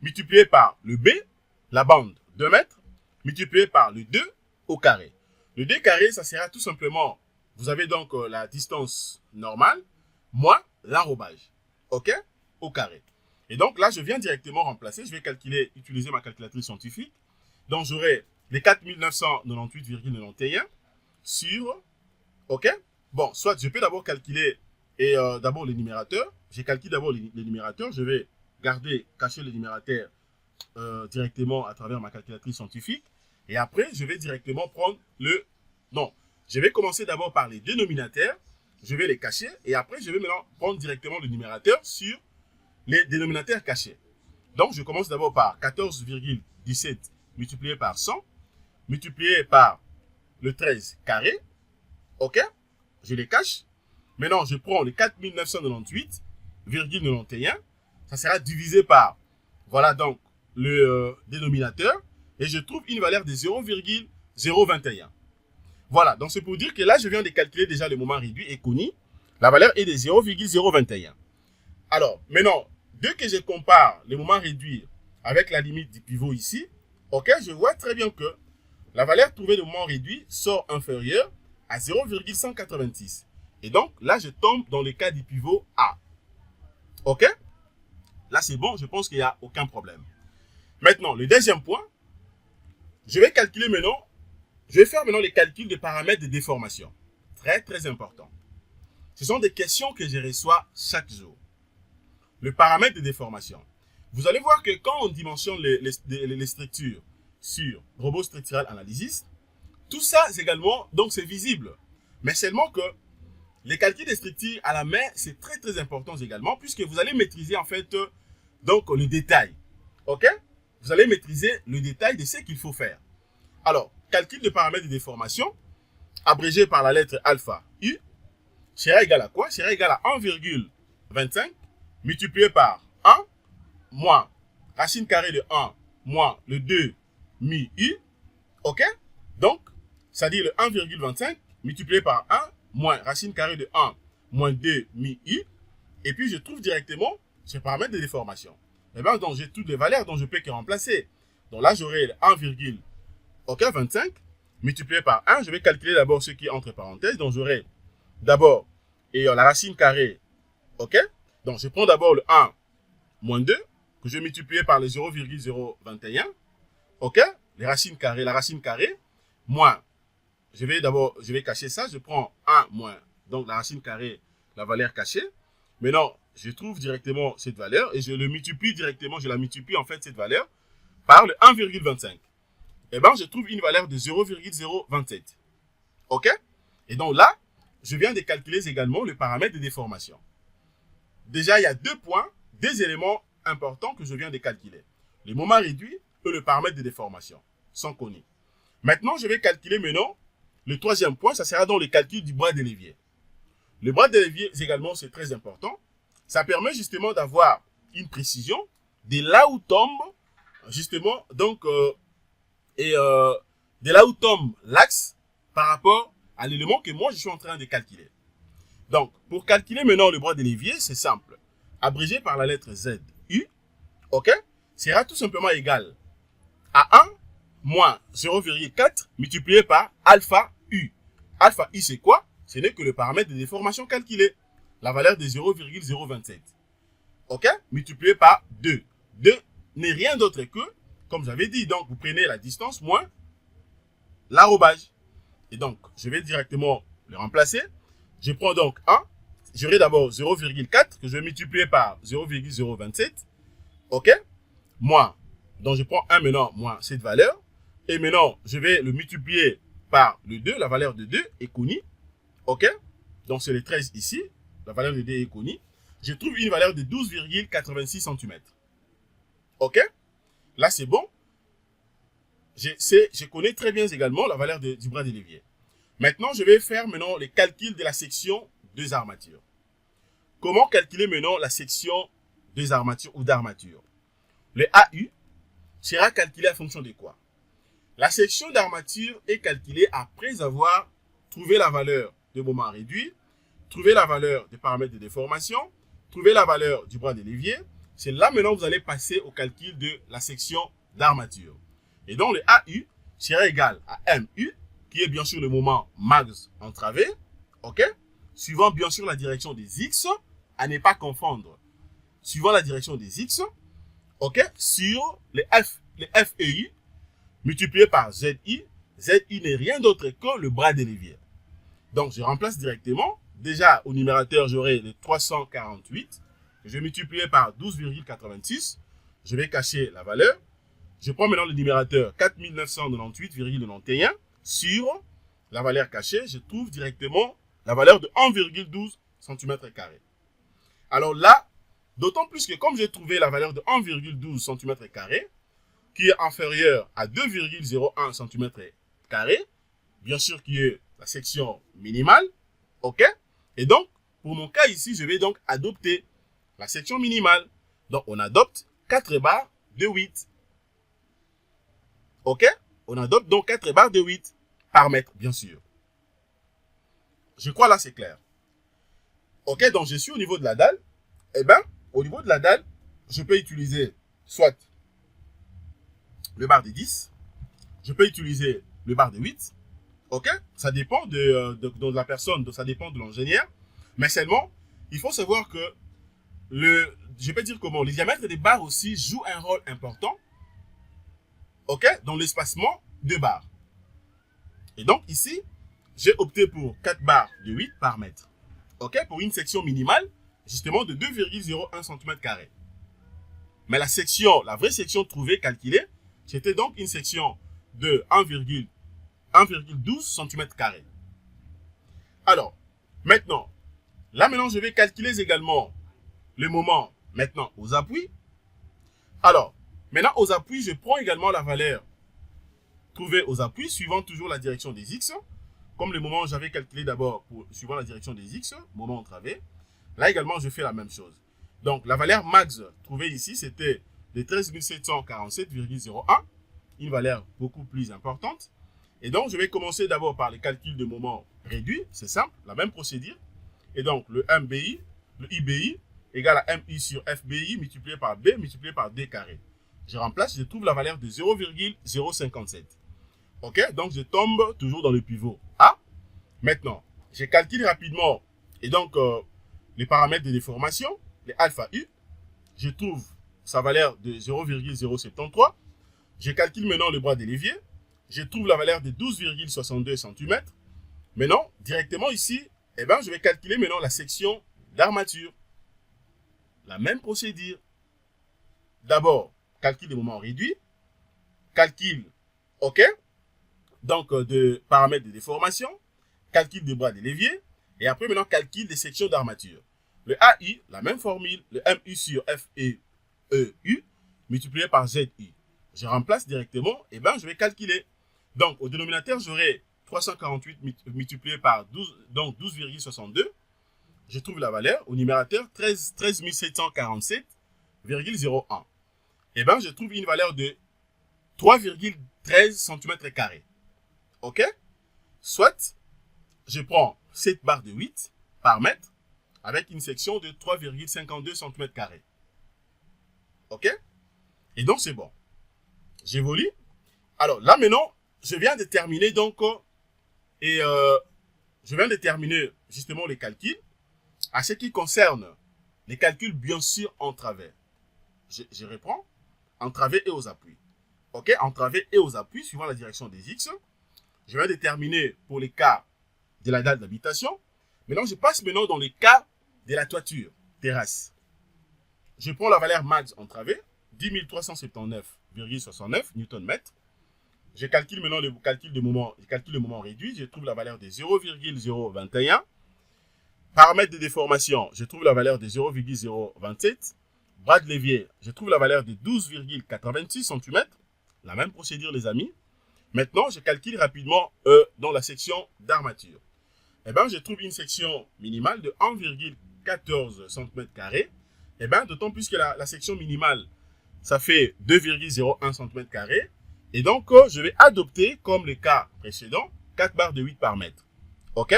multiplié par le B, la bande 2 mètres, multiplié par le 2 au carré. Le 2 carré, ça sera tout simplement, vous avez donc la distance normale, moins l'arrobage, OK, au carré. Et donc là, je viens directement remplacer, je vais calculer, utiliser ma calculatrice scientifique. Donc j'aurai les 4998,91 sur, OK, bon, soit je peux d'abord calculer et d'abord le numérateur. Je calcule d'abord les numérateurs, je vais garder, cacher le numérateur directement à travers ma calculatrice scientifique. Et après, je vais directement prendre le... Non, je vais commencer d'abord par les dénominateurs. Je vais les cacher. Et après, je vais maintenant prendre directement le numérateur sur les dénominateurs cachés. Donc, je commence d'abord par 14,17 multiplié par 100, multiplié par le 13 carré. OK? Je les cache. Maintenant, je prends les 4998,91. Ça sera divisé par, voilà donc, le dénominateur. Et je trouve une valeur de 0,021. Voilà, donc c'est pour dire que là, je viens de calculer déjà le moment réduit et connu. La valeur est de 0,021. Alors, maintenant, dès que je compare le moment réduit avec la limite du pivot ici, ok, je vois très bien que la valeur trouvée de moment réduit sort inférieure à 0,186. Et donc, là, je tombe dans le cas du pivot A. Ok? Là, c'est bon, je pense qu'il n'y a aucun problème. Maintenant, le deuxième point, je vais calculer maintenant, je vais faire maintenant les calculs des paramètres de déformation. Très, très important. Ce sont des questions que je reçois chaque jour. Le paramètre de déformation. Vous allez voir que quand on dimensionne les structures sur Robot Structural Analysis, tout ça également, donc c'est visible. Mais seulement que les calculs des structures à la main, c'est très très important également, puisque vous allez maîtriser en fait donc le détail. Ok? Vous allez maîtriser le détail de ce qu'il faut faire. Alors, calcul de paramètres de déformation, abrégé par la lettre alpha U, sera égal à quoi? Sera égal à 1,25 multiplié par 1 moins racine carrée de 1 moins le 2 mi U. Ok? Donc, ça dit le 1,25 multiplié par 1 moins racine carrée de 1 moins 2 mi U. Et puis, je trouve directement ce paramètre de déformation. Et bien, donc, j'ai toutes les valeurs dont je peux que remplacer. Donc là, j'aurai le 1,25 multiplié par 1. Je vais calculer d'abord ce qui est entre parenthèses. Donc, j'aurai d'abord la racine carrée. OK? Donc, je prends d'abord le 1 moins 2 que je vais multiplier par le 0,021. OK? La racine carrée, moins. Je vais cacher ça. Je prends 1 moins, donc la racine carrée, la valeur cachée. Maintenant, je trouve directement cette valeur et je le multiplie directement, je la multiplie en fait cette valeur par le 1,25. Et bien, je trouve une valeur de 0,027. OK? Et donc là, je viens de calculer également le paramètre de déformation. Déjà, il y a deux points, deux éléments importants que je viens de calculer. Le moment réduit et le paramètre de déformation sont connus. Maintenant, je vais calculer maintenant le troisième point, ça sera dans le calcul du bras de levier. Le bras de levier également, c'est très important. Ça permet justement d'avoir une précision de là où tombe justement donc de là où tombe l'axe par rapport à l'élément que moi je suis en train de calculer. Donc, pour calculer maintenant le bras de levier, c'est simple. Abrégé par la lettre Z, U, ok, sera tout simplement égal à 1 moins 0,4 multiplié par alpha U. Alpha U, c'est quoi? Ce n'est que le paramètre de déformation calculé. La valeur de 0,027. Ok? Multiplié par 2. 2 n'est rien d'autre que, comme j'avais dit, donc vous prenez la distance moins l'arrobage. Et donc, je vais directement le remplacer. Je prends donc 1. J'aurai d'abord 0,4 que je vais multiplier par 0,027. Ok? Moins. Donc, je prends 1 maintenant, moins cette valeur. Et maintenant, je vais le multiplier par le 2. La valeur de 2 est connue. Ok? Donc, c'est le 13 ici. La valeur de 2 est connue. Je trouve une valeur de 12,86 cm. Ok? Là, c'est bon. Je connais très bien également la valeur du bras de levier. Maintenant, je vais faire maintenant les calculs de la section des armatures. Comment calculer maintenant la section des armatures ou d'armature? Le AU sera calculé en fonction de quoi? La section d'armature est calculée après avoir trouvé la valeur de moment réduit, trouvé la valeur des paramètres de déformation, trouvé la valeur du bras de levier. C'est là maintenant que vous allez passer au calcul de la section d'armature. Et donc le AU sera égal à MU, qui est bien sûr le moment max entravé, ok? Suivant bien sûr la direction des X, à ne pas confondre. Suivant la direction des X, ok? Sur les FEI multiplié par ZI. ZI n'est rien d'autre que le bras de levier. Donc je remplace directement. Déjà au numérateur, j'aurai le 348. Je vais multiplier par 12,86. Je vais cacher la valeur. Je prends maintenant le numérateur 4998,91 sur la valeur cachée. Je trouve directement la valeur de 1,12 cm². Alors là, d'autant plus que comme j'ai trouvé la valeur de 1,12 cm², qui est inférieure à 2,01 cm², bien sûr qui est la section minimale, ok? Et donc, pour mon cas ici, je vais donc adopter la section minimale. Donc, on adopte 4 barres de 8. Ok? On adopte donc 4 barres de 8 par mètre, bien sûr. Je crois là, c'est clair. Ok, donc je suis au niveau de la dalle. Eh bien, au niveau de la dalle, je peux utiliser soit le bar de 10, je peux utiliser le bar de 8. Ok? Ça dépend de la personne, ça dépend de l'ingénieur. Mais seulement, il faut savoir que je peux dire comment, les diamètres des barres aussi jouent un rôle important. Ok, dans l'espacement de barres. Et donc ici, j'ai opté pour 4 barres de 8 par mètre. Ok, pour une section minimale, justement de 2,01 cm². Mais la vraie section trouvée, calculée, c'était donc une section de 1,12 cm². Alors, maintenant, là maintenant, je vais calculer également le moment maintenant aux appuis. Alors, maintenant, aux appuis, je prends également la valeur trouvée aux appuis, suivant toujours la direction des X. Comme le moment, j'avais calculé d'abord suivant la direction des X, moment entravé. Là également, je fais la même chose. Donc, la valeur max trouvée ici, c'était de 13 747,01. Une valeur beaucoup plus importante. Et donc, je vais commencer d'abord par le calcul de moment réduit. C'est simple, la même procédure. Et donc, le MBI, le IBI, égale à MI sur FBI multiplié par B multiplié par D carré. Je remplace, je trouve la valeur de 0,057. Ok, donc je tombe toujours dans le pivot A. Maintenant, je calcule rapidement et donc les paramètres de déformation, les alpha U. Je trouve sa valeur de 0,073. Je calcule maintenant le bras de levier. Je trouve la valeur de 12,62 cm. Maintenant, directement ici, eh ben, je vais calculer maintenant la section d'armature. La même procédure. D'abord, calcul de moment réduit. Calcul, ok, donc de paramètres de déformation. Calcul des bras de levier. Et après, maintenant, calcul des sections d'armature. Le AI, la même formule, le MU sur FEU, multiplié par ZI. Je remplace directement, et ben, je vais calculer. Donc, au dénominateur, j'aurai 348 multiplié par 12, donc 12,62. Je trouve la valeur. Au numérateur, 13 747,01. Et ben, je trouve une valeur de 3,13 cm². OK? Soit, je prends 7 barres de 8 par mètre avec une section de 3,52 cm². OK? Et donc, c'est bon. J'évolue. Alors, là, maintenant, je viens de terminer, donc, je viens de terminer, justement, les calculs. À ce qui concerne les calculs, bien sûr, en travers. Je reprends, en travers et aux appuis. OK? En travers et aux appuis, suivant la direction des X. Je viens de terminer pour les cas de la dalle d'habitation. Maintenant, je passe maintenant dans les cas de la toiture, terrasse. Je prends la valeur max en travers, 10 379,69 Nm. Je calcule maintenant le calcul de moment, réduit. Je trouve la valeur de 0,021. Paramètre de déformation, je trouve la valeur de 0,027. Bras de levier, je trouve la valeur de 12,86 cm. La même procédure, les amis. Maintenant, je calcule rapidement dans la section d'armature. Eh bien, je trouve une section minimale de 1,14 cm². Eh bien, d'autant plus que la section minimale, ça fait 2,01 cm². Et donc, je vais adopter, comme le cas précédent, 4 barres de 8 par mètre. OK?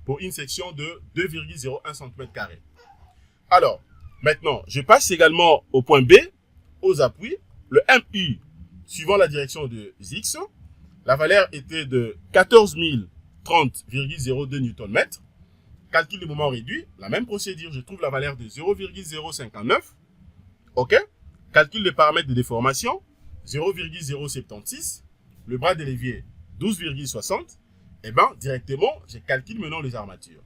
Pour une section de 2,01 cm². Alors, maintenant, je passe également au point B, aux appuis. Le MU, suivant la direction de X, la valeur était de 14 030,02 Nm. Calcul de moment réduit, la même procédure, je trouve la valeur de 0,059. OK? Calcul des paramètres de déformation, 0,076. Le bras de levier, 12,60. Et bien, directement, je calcule maintenant les armatures.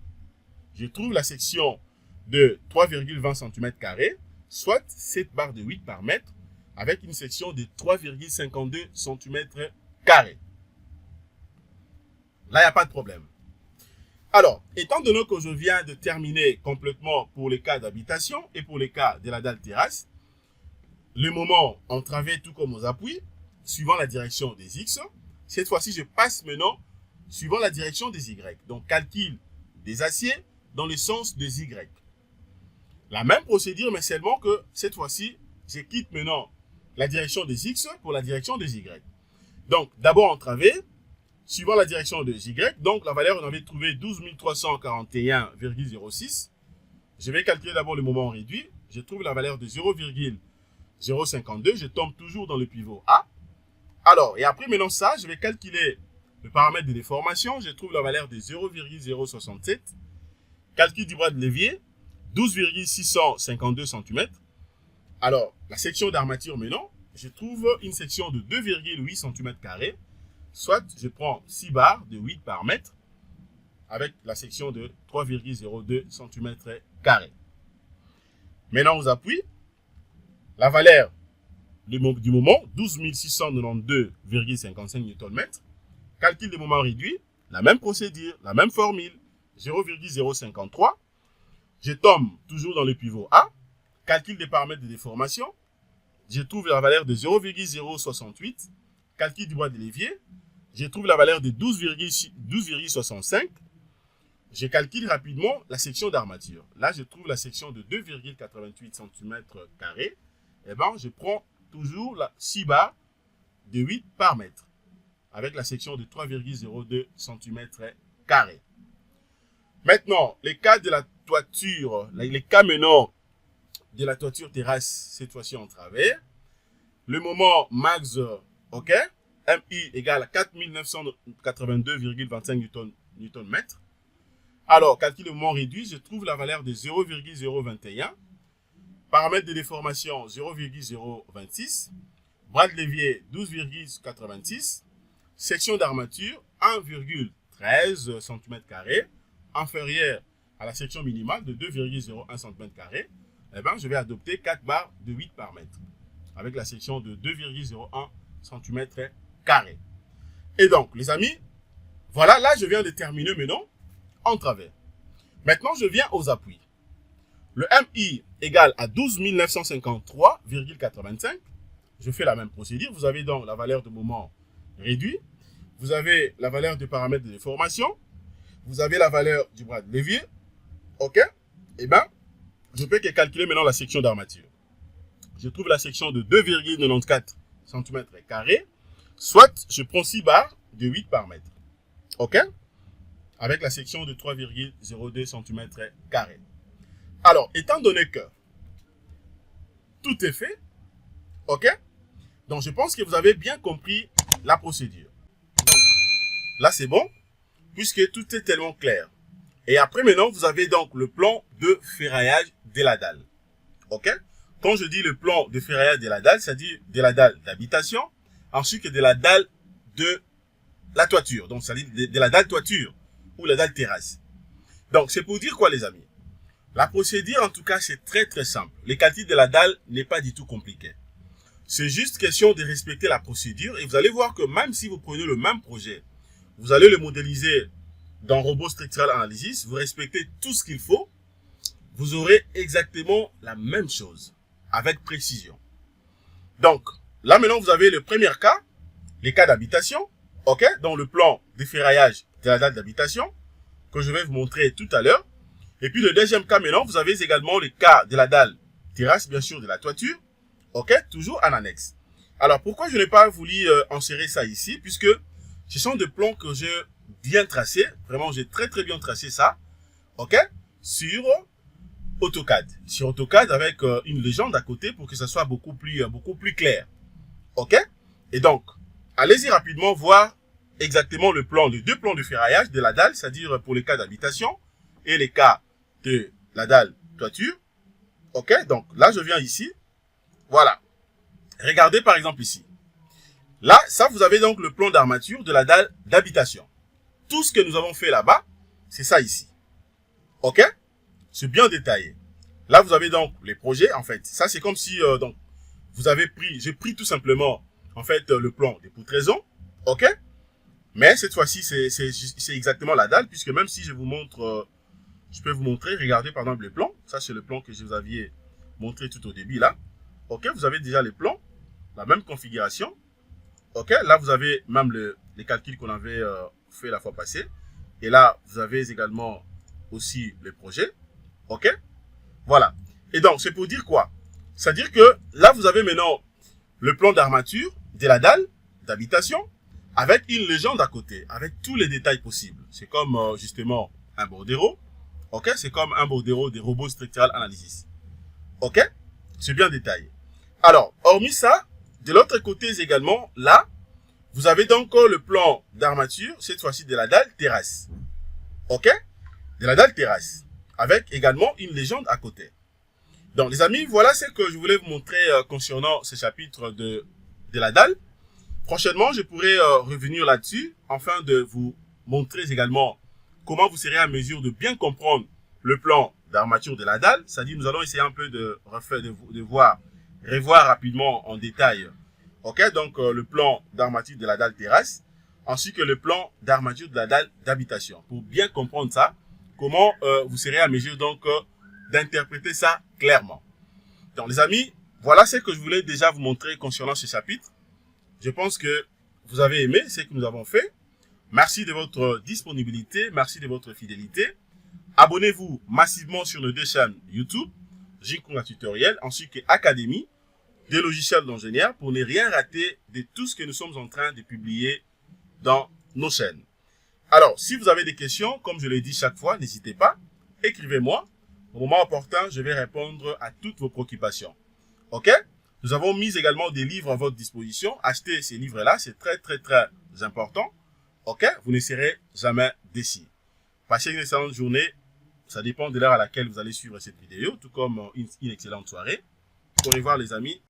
Je trouve la section de 3,20 cm², soit 7 barres de 8 par mètre, avec une section de 3,52 cm². Là, il n'y a pas de problème. Alors, étant donné que je viens de terminer complètement pour les cas d'habitation et pour les cas de la dalle terrasse, le moment en travers tout comme aux appuis, suivant la direction des X, cette fois-ci, je passe maintenant suivant la direction des Y. Donc, calcul des aciers dans le sens des Y. La même procédure, mais seulement que cette fois-ci, je quitte maintenant la direction des X pour la direction des Y. Donc, d'abord en travers, suivant la direction des Y, donc la valeur, on avait trouvé 12 341,06. Je vais calculer d'abord le moment réduit. Je trouve la valeur de 0,052. Je tombe toujours dans le pivot A. Alors, et après maintenant ça, je vais calculer le paramètre de déformation. Je trouve la valeur de 0,067. Calcul du bras de levier, 12,652 cm. Alors, la section d'armature maintenant, je trouve une section de 2,8 cm². Soit je prends 6 barres de 8 par mètre avec la section de 3,02 cm². Maintenant, aux appuis, la valeur du moment, 12 692,55 Nm. Calcul de moment réduit, la même procédure, la même formule, 0,053. Je tombe toujours dans le pivot A. Calcul des paramètres de déformation. Je trouve la valeur de 0,068. Calcul du bras de levier. Je trouve la valeur de 12,65. Je calcule rapidement la section d'armature. Là, je trouve la section de 2,88 cm². Et bien, je prends toujours la 6 barres de 8 par mètre avec la section de 3,02 cm². Maintenant, les cas de la toiture, les cas maintenant de la toiture terrasse, cette fois-ci en travers. Le moment max, OK, MI égale à 4982,25 Nm. Alors, calcul de moment réduit, je trouve la valeur de 0,021. Paramètre de déformation, 0,026. Bras de levier, 12,86. Section d'armature, 1,13 cm². Inférieure à la section minimale de 2,01 cm². Eh bien, je vais adopter 4 barres de 8 par mètre avec la section de 2,01 cm². Et donc, les amis, voilà, là, je viens de terminer maintenant en travers. Maintenant, je viens aux appuis. Le MI égale à 12 953,85. Je fais la même procédure. Vous avez donc la valeur de moment réduit. Vous avez la valeur du paramètre de déformation. Vous avez la valeur du bras de levier. OK? Eh bien, je peux que calculer maintenant la section d'armature. Je trouve la section de 2,94 cm². Soit, je prends 6 barres de 8 par mètre. OK? Avec la section de 3,02 cm². Alors, étant donné que tout est fait, OK? Donc, je pense que vous avez bien compris la procédure. Donc, là, c'est bon, puisque tout est tellement clair. Et après, maintenant, vous avez donc le plan de ferraillage de la dalle. OK? Quand je dis le plan de ferraillage de la dalle, c'est-à-dire de la dalle d'habitation, ensuite de la dalle de la toiture. Donc, c'est-à-dire de la dalle toiture ou la dalle terrasse. Donc, c'est pour dire quoi, les amis? La procédure, en tout cas, c'est très, très simple. Le calcul de la dalle n'est pas du tout compliqué. C'est juste question de respecter la procédure et vous allez voir que même si vous prenez le même projet, vous allez le modéliser dans Robot Structural Analysis, vous respectez tout ce qu'il faut, vous aurez exactement la même chose, avec précision. Donc, là maintenant, vous avez le premier cas, les cas d'habitation, OK, dans le plan de ferraillage de la dalle d'habitation, que je vais vous montrer tout à l'heure. Et puis le deuxième cas maintenant, vous avez également le cas de la dalle terrasse, bien sûr, de la toiture, OK, toujours en annexe. Alors, pourquoi je n'ai pas voulu insérer ça ici, puisque ce sont des plans que j'ai bien tracés, vraiment, j'ai très très bien tracé ça, OK, sur AutoCAD. Sur AutoCAD avec une légende à côté pour que ça soit beaucoup plus clair. OK? Et donc, allez-y rapidement voir exactement le plan, les deux plans de ferraillage de la dalle, c'est-à-dire pour les cas d'habitation et les cas de la dalle toiture. OK? Donc, là, je viens ici. Voilà. Regardez par exemple ici. Là, ça, vous avez donc le plan d'armature de la dalle d'habitation. Tout ce que nous avons fait là-bas, c'est ça ici. OK? C'est bien détaillé. Là, vous avez donc les projets, en fait. Ça, c'est comme si, donc, vous avez pris, j'ai pris tout simplement, en fait, le plan des poutraisons. OK? Mais cette fois-ci, c'est exactement la dalle, puisque même si je vous montre, je peux vous montrer, regardez par exemple le plan. Ça, c'est le plan que je vous avais montré tout au début, là. OK? Vous avez déjà les plans, la même configuration. OK? Là, vous avez même les calculs qu'on avait fait la fois passée. Et là, vous avez également aussi les projets. OK? Voilà. Et donc, c'est pour dire quoi? C'est-à-dire que là, vous avez maintenant le plan d'armature de la dalle d'habitation avec une légende à côté, avec tous les détails possibles. C'est comme justement un bordereau. OK? C'est comme un bordereau des robots structural analysis. OK? C'est bien détaillé. Alors, hormis ça, de l'autre côté également, là, vous avez donc le plan d'armature, cette fois-ci de la dalle terrasse. OK? De la dalle terrasse. Avec également une légende à côté. Donc, les amis, voilà ce que je voulais vous montrer concernant ce chapitre de la dalle. Prochainement, je pourrai revenir là-dessus, afin de vous montrer également comment vous serez à mesure de bien comprendre le plan d'armature de la dalle. C'est-à-dire, nous allons essayer un peu de revoir rapidement en détail. OK, donc le plan d'armature de la dalle terrasse, ainsi que le plan d'armature de la dalle d'habitation. Pour bien comprendre ça, comment vous serez à mesure donc d'interpréter ça clairement. Donc les amis, voilà ce que je voulais déjà vous montrer concernant ce chapitre. Je pense que vous avez aimé ce que nous avons fait. Merci de votre disponibilité, merci de votre fidélité. Abonnez-vous massivement sur nos deux chaînes YouTube, Jinkunga Tutoriel, ainsi que Académie des logiciels d'ingénieurs pour ne rien rater de tout ce que nous sommes en train de publier dans nos chaînes. Alors, si vous avez des questions, comme je l'ai dit chaque fois, n'hésitez pas, écrivez-moi. Au moment opportun, je vais répondre à toutes vos préoccupations. OK? Nous avons mis également des livres à votre disposition. Achetez ces livres-là, c'est très, très, très important. OK? Vous ne serez jamais déçus. Passez une excellente journée. Ça dépend de l'heure à laquelle vous allez suivre cette vidéo, tout comme une excellente soirée. Au revoir les amis.